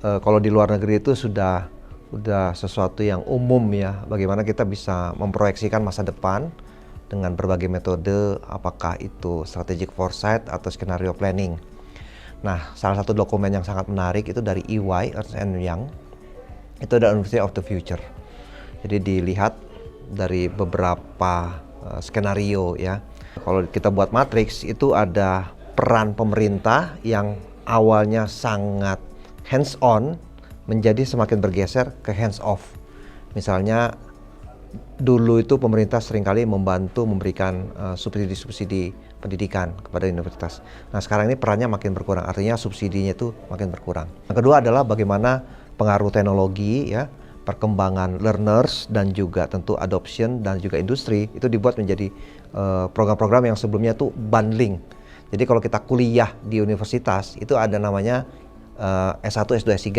kalau di luar negeri itu sudah sesuatu yang umum ya, bagaimana kita bisa memproyeksikan masa depan dengan berbagai metode, apakah itu strategic foresight atau scenario planning. Nah, salah satu dokumen yang sangat menarik itu dari EY, Ernst & Young, itu adalah University of the Future. Jadi dilihat dari beberapa skenario ya. Kalau kita buat matriks, itu ada peran pemerintah yang awalnya sangat hands-on menjadi semakin bergeser ke hands-off. Misalnya dulu itu pemerintah seringkali membantu memberikan subsidi-subsidi pendidikan kepada universitas. Nah, sekarang ini perannya makin berkurang, artinya subsidinya itu makin berkurang. Yang kedua adalah bagaimana pengaruh teknologi ya, perkembangan learners dan juga tentu adoption dan juga industri itu dibuat menjadi program-program yang sebelumnya itu bundling. Jadi kalau kita kuliah di universitas itu ada namanya S1, S2, S3.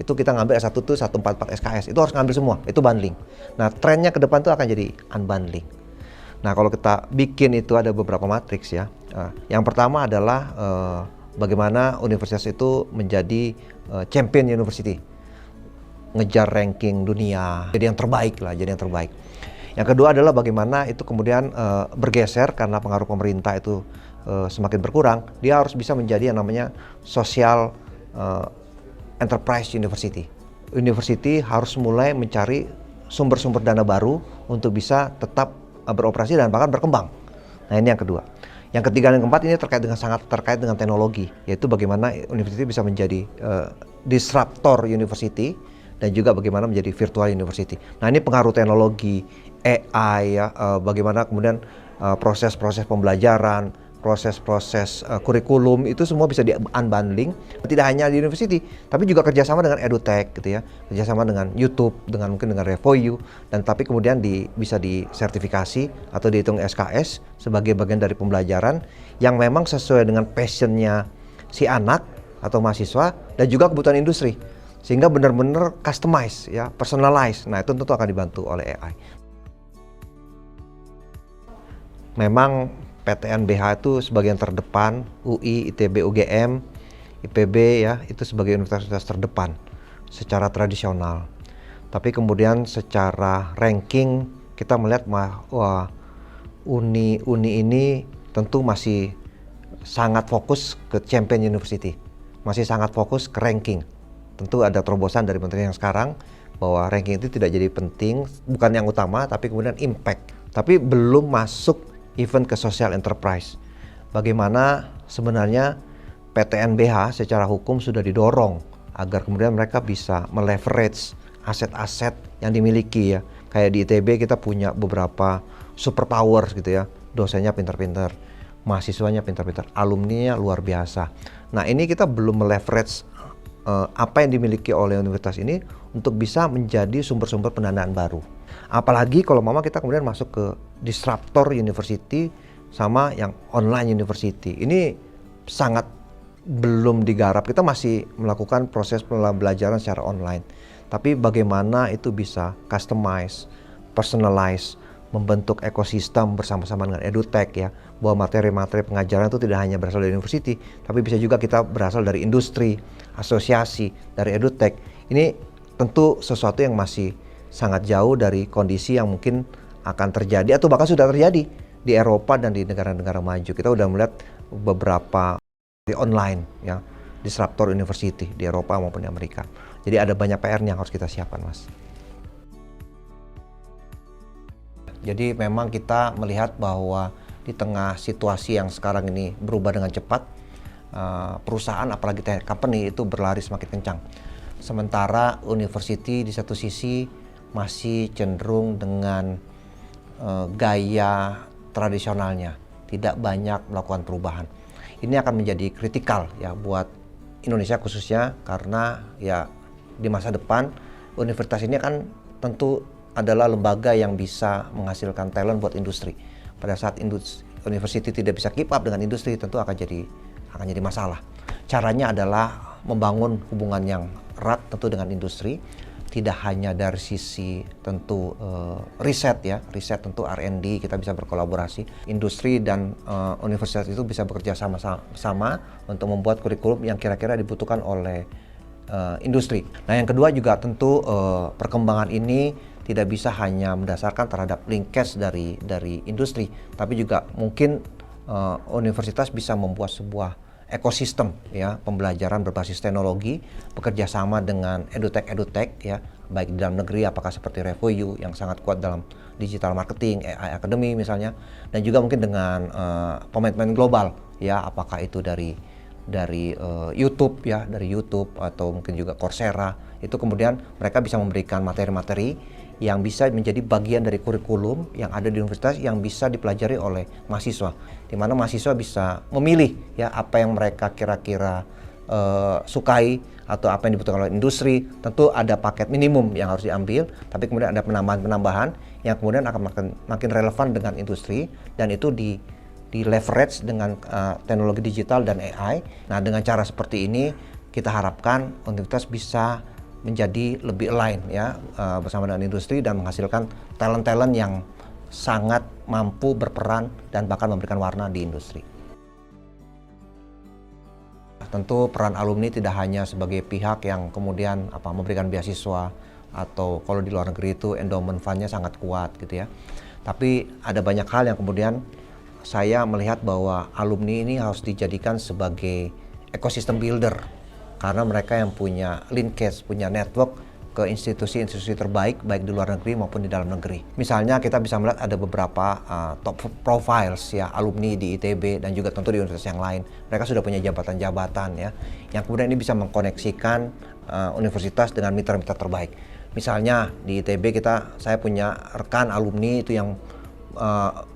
Itu kita ngambil S1 itu 144 SKS. Itu harus ngambil semua, itu bundling. Nah, trennya ke depan itu akan jadi unbundling. Nah, kalau kita bikin itu ada beberapa matriks ya. Yang pertama adalah bagaimana universitas itu menjadi champion university. Ngejar ranking dunia, jadi yang terbaik lah, jadi yang terbaik. Yang kedua adalah bagaimana itu kemudian bergeser karena pengaruh pemerintah itu semakin berkurang. Dia harus bisa menjadi yang namanya social enterprise university. University harus mulai mencari sumber-sumber dana baru untuk bisa tetap beroperasi dan bahkan berkembang. Nah, ini yang kedua. Yang ketiga dan keempat ini sangat terkait dengan teknologi, yaitu bagaimana university bisa menjadi disruptor university dan juga bagaimana menjadi virtual university. Nah, ini pengaruh teknologi, AI ya, bagaimana kemudian proses-proses pembelajaran, proses-proses kurikulum itu semua bisa di-unbundling, tidak hanya di university, tapi juga kerjasama dengan edutech gitu ya, kerjasama dengan YouTube, mungkin dengan Revoyu, dan tapi kemudian bisa disertifikasi atau dihitung SKS sebagai bagian dari pembelajaran yang memang sesuai dengan passionnya si anak atau mahasiswa dan juga kebutuhan industri, sehingga benar-benar customize ya, personalize. Nah, itu tentu akan dibantu oleh AI. Memang PTNBH itu sebagai yang terdepan, UI, ITB, UGM, IPB ya, itu sebagai universitas terdepan secara tradisional. Tapi kemudian secara ranking kita melihat bahwa uni ini tentu masih sangat fokus ke champion university, masih sangat fokus ke ranking. Tentu ada terobosan dari menteri yang sekarang bahwa ranking itu tidak jadi penting, bukan yang utama, tapi kemudian impact. Tapi belum masuk even ke social enterprise. Bagaimana sebenarnya PTNBH secara hukum sudah didorong agar kemudian mereka bisa meleverage aset-aset yang dimiliki ya. Kayak di ITB kita punya beberapa superpower gitu ya. Dosennya pintar-pintar, mahasiswanya pintar-pintar, alumninya luar biasa. Nah, ini kita belum meleverage apa yang dimiliki oleh universitas ini untuk bisa menjadi sumber-sumber pendanaan baru. Apalagi kalau kita kemudian masuk ke disruptor university sama yang online university. Ini sangat belum digarap. Kita masih melakukan proses pembelajaran secara online. Tapi bagaimana itu bisa customize, personalize, membentuk ekosistem bersama-sama dengan edutech ya, bahwa materi-materi pengajaran itu tidak hanya berasal dari university, tapi bisa juga kita berasal dari industri, asosiasi, dari edutech. Ini tentu sesuatu yang masih sangat jauh dari kondisi yang mungkin akan terjadi atau bahkan sudah terjadi di Eropa dan di negara-negara maju. Kita udah melihat beberapa di online ya, disruptor university di Eropa maupun di Amerika. Jadi ada banyak PR yang harus kita siapkan, Mas. Jadi memang kita melihat bahwa di tengah situasi yang sekarang ini berubah dengan cepat, perusahaan apalagi tech company itu berlari semakin kencang. Sementara university di satu sisi masih cenderung dengan gaya tradisionalnya, tidak banyak melakukan perubahan. Ini akan menjadi kritikal ya buat Indonesia khususnya, karena ya di masa depan universitas ini kan tentu adalah lembaga yang bisa menghasilkan talent buat industri. Pada saat university tidak bisa keep up dengan industri, tentu akan jadi masalah. Caranya adalah membangun hubungan yang erat tentu dengan industri, tidak hanya dari sisi tentu riset ya, riset tentu R&D, kita bisa berkolaborasi. Industri dan universitas itu bisa bekerja sama-sama untuk membuat kurikulum yang kira-kira dibutuhkan oleh industri. Nah, yang kedua juga tentu perkembangan ini tidak bisa hanya mendasarkan terhadap linkage dari industri, tapi juga mungkin universitas bisa membuat sebuah ekosistem ya pembelajaran berbasis teknologi, bekerja sama dengan edutech ya, baik di dalam negeri apakah seperti Revoyu yang sangat kuat dalam digital marketing, AI Academy misalnya, dan juga mungkin dengan pemain-pemain global ya, apakah itu dari YouTube ya, dari YouTube atau mungkin juga Coursera. Itu kemudian mereka bisa memberikan materi-materi yang bisa menjadi bagian dari kurikulum yang ada di universitas yang bisa dipelajari oleh mahasiswa, di mana mahasiswa bisa memilih ya apa yang mereka kira-kira sukai atau apa yang dibutuhkan oleh industri. Tentu ada paket minimum yang harus diambil, tapi kemudian ada penambahan-penambahan yang kemudian akan makin relevan dengan industri, dan itu di leverage dengan teknologi digital dan AI. Nah, dengan cara seperti ini kita harapkan universitas bisa menjadi lebih align ya bersama dengan industri dan menghasilkan talent-talent yang sangat mampu berperan dan bahkan memberikan warna di industri. Tentu peran alumni tidak hanya sebagai pihak yang kemudian memberikan beasiswa, atau kalau di luar negeri itu endowment fund-nya sangat kuat gitu ya. Tapi ada banyak hal yang kemudian saya melihat bahwa alumni ini harus dijadikan sebagai ekosistem builder, karena mereka yang punya linkage, punya network ke institusi-institusi terbaik baik di luar negeri maupun di dalam negeri. Misalnya kita bisa melihat ada beberapa top profiles ya alumni di ITB dan juga tentu di universitas yang lain. Mereka sudah punya jabatan-jabatan ya, yang kemudian ini bisa mengkoneksikan universitas dengan mitra-mitra terbaik. Misalnya di ITB saya punya rekan alumni itu yang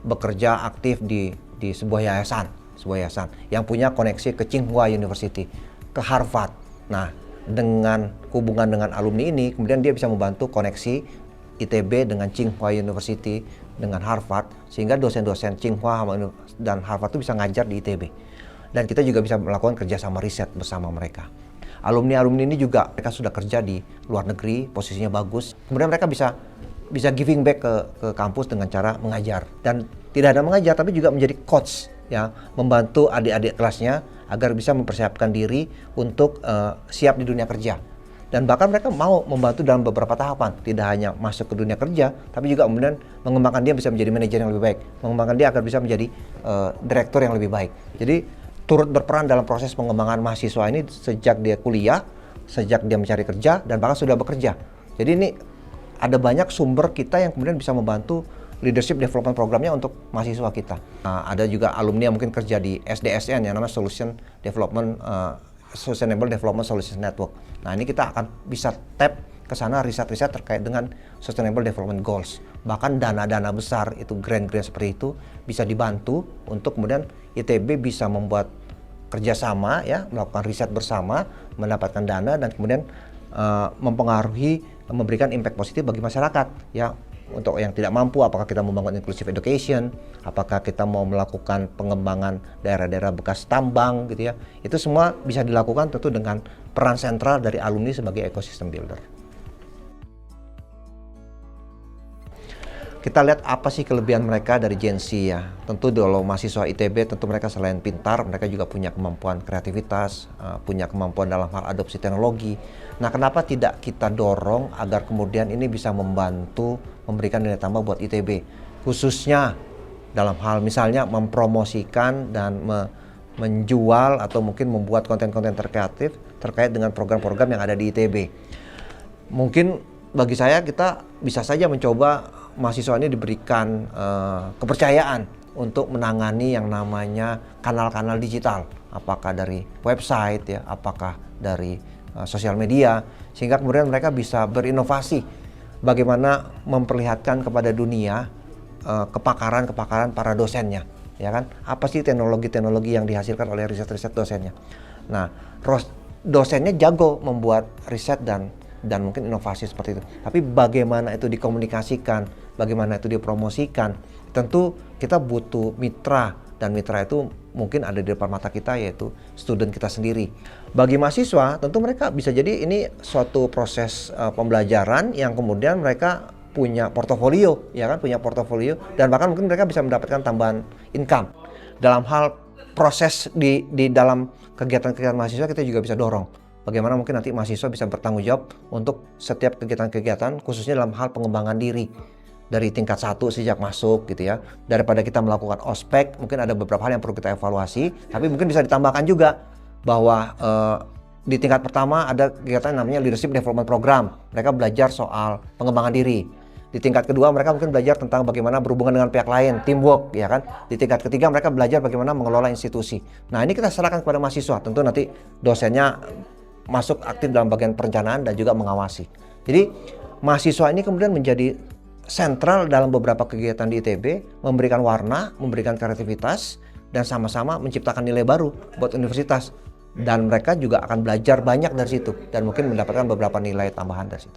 bekerja aktif di sebuah yayasan yang punya koneksi ke Tsinghua University, ke Harvard. Nah, dengan hubungan dengan alumni ini, kemudian dia bisa membantu koneksi ITB dengan Tsinghua University, dengan Harvard, sehingga dosen-dosen Tsinghua dan Harvard itu bisa ngajar di ITB. Dan kita juga bisa melakukan kerjasama riset bersama mereka. Alumni-alumni ini juga mereka sudah kerja di luar negeri, posisinya bagus. Kemudian mereka bisa giving back ke kampus dengan cara mengajar, dan tidak hanya mengajar tapi juga menjadi coach ya, membantu adik-adik kelasnya agar bisa mempersiapkan diri untuk siap di dunia kerja, dan bahkan mereka mau membantu dalam beberapa tahapan, tidak hanya masuk ke dunia kerja tapi juga kemudian mengembangkan dia bisa menjadi manajer yang lebih baik, mengembangkan dia agar bisa menjadi direktur yang lebih baik. Jadi turut berperan dalam proses pengembangan mahasiswa ini sejak dia kuliah, sejak dia mencari kerja, dan bahkan sudah bekerja. Jadi ini ada banyak sumber kita yang kemudian bisa membantu leadership development programnya untuk mahasiswa kita. Nah, ada juga alumni yang mungkin kerja di SDSN yang namanya Sustainable Development Solutions Network. Nah, ini kita akan bisa tap ke sana riset-riset terkait dengan Sustainable Development Goals. Bahkan dana-dana besar itu grant-grant seperti itu bisa dibantu untuk kemudian ITB bisa membuat kerjasama ya, melakukan riset bersama, mendapatkan dana dan kemudian memberikan impact positif bagi masyarakat ya. Untuk yang tidak mampu, apakah kita membangun inclusive education, apakah kita mau melakukan pengembangan daerah-daerah bekas tambang gitu ya, itu semua bisa dilakukan tentu dengan peran sentral dari alumni sebagai ecosystem builder. Kita lihat apa sih kelebihan mereka dari Gen Z ya. Tentu kalau mahasiswa ITB tentu mereka selain pintar, mereka juga punya kemampuan kreativitas, punya kemampuan dalam hal adopsi teknologi. Nah, kenapa tidak kita dorong agar kemudian ini bisa membantu memberikan nilai tambah buat ITB, khususnya dalam hal misalnya mempromosikan dan menjual atau mungkin membuat konten-konten kreatif terkait dengan program-program yang ada di ITB. Mungkin bagi saya kita bisa saja mencoba mahasiswa ini diberikan kepercayaan untuk menangani yang namanya kanal-kanal digital, apakah dari website ya, apakah dari sosial media, sehingga kemudian mereka bisa berinovasi bagaimana memperlihatkan kepada dunia kepakaran para dosennya, ya kan? Apa sih teknologi-teknologi yang dihasilkan oleh riset-riset dosennya? Nah, dosennya jago membuat riset dan mungkin inovasi seperti itu. Tapi bagaimana itu dikomunikasikan, bagaimana itu dipromosikan, tentu kita butuh mitra, dan mitra itu mungkin ada di depan mata kita, yaitu student kita sendiri. Bagi mahasiswa, tentu mereka bisa jadi ini suatu proses pembelajaran yang kemudian mereka punya portofolio, ya kan, punya portofolio, dan bahkan mungkin mereka bisa mendapatkan tambahan income. Dalam hal proses di dalam kegiatan-kegiatan mahasiswa kita juga bisa dorong. bagaimana mungkin nanti mahasiswa bisa bertanggung jawab untuk setiap kegiatan-kegiatan, khususnya dalam hal pengembangan diri dari tingkat 1 sejak masuk gitu ya. Daripada kita melakukan ospek, mungkin ada beberapa hal yang perlu kita evaluasi, tapi mungkin bisa ditambahkan juga bahwa di tingkat pertama ada kegiatan namanya Leadership Development Program. Mereka belajar soal pengembangan diri. Di tingkat kedua mereka mungkin belajar tentang bagaimana berhubungan dengan pihak lain, teamwork, ya kan. Di tingkat ketiga mereka belajar bagaimana mengelola institusi. Nah, ini kita serahkan kepada mahasiswa. Tentu nanti dosennya masuk aktif dalam bagian perencanaan dan juga mengawasi. Jadi mahasiswa ini kemudian menjadi sentral dalam beberapa kegiatan di ITB, memberikan warna, memberikan kreativitas, dan sama-sama menciptakan nilai baru buat universitas. Dan mereka juga akan belajar banyak dari situ dan mungkin mendapatkan beberapa nilai tambahan dari situ.